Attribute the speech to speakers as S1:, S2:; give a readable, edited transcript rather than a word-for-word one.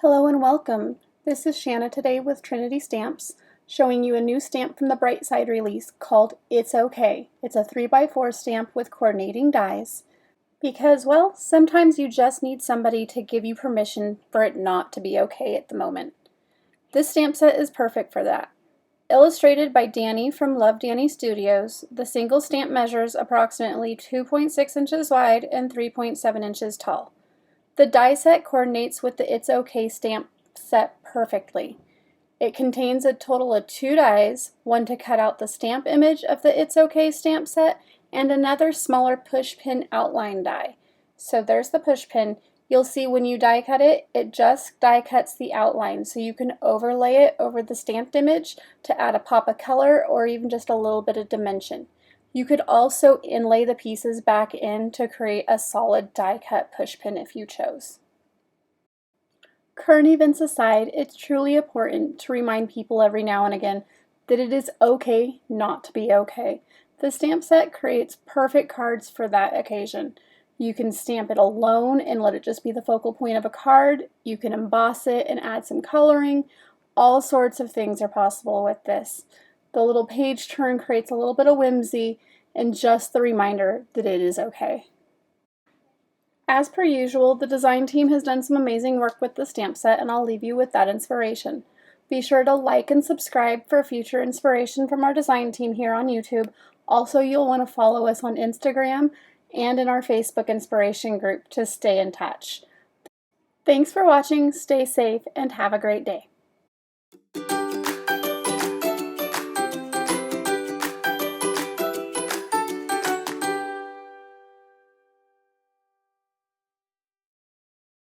S1: Hello and welcome. This is Shanna today with Trinity Stamps, showing you a new stamp from the Bright Side release called It's Okay. It's a 3x4 stamp with coordinating dies because, well, sometimes you just need somebody to give you permission for it not to be okay at the moment. This stamp set is perfect for that. Illustrated by Dani from Love Dani Studios, the single stamp measures approximately 2.6 inches wide and 3.7 inches tall. The die set coordinates with the It's Okay stamp set perfectly. It contains a total of 2 dies, one to cut out the stamp image of the It's Okay stamp set and another smaller push pin outline die. So there's the push pin. You'll see when you die cut it, it just die cuts the outline, so you can overlay it over the stamped image to add a pop of color or even just a little bit of dimension. You could also inlay the pieces back in to create a solid die cut push pin if you chose. Current events aside, it's truly important to remind people every now and again that it is okay not to be okay. The stamp set creates perfect cards for that occasion. You can stamp it alone and let it just be the focal point of a card. You can emboss it and add some coloring. All sorts of things are possible with this. The little page turn creates a little bit of whimsy and just the reminder that it is okay. As per usual, the design team has done some amazing work with the stamp set, and I'll leave you with that inspiration. Be sure to like and subscribe for future inspiration from our design team here on YouTube. Also, you'll want to follow us on Instagram and in our Facebook inspiration group to stay in touch. Thanks for watching, stay safe, and have a great day.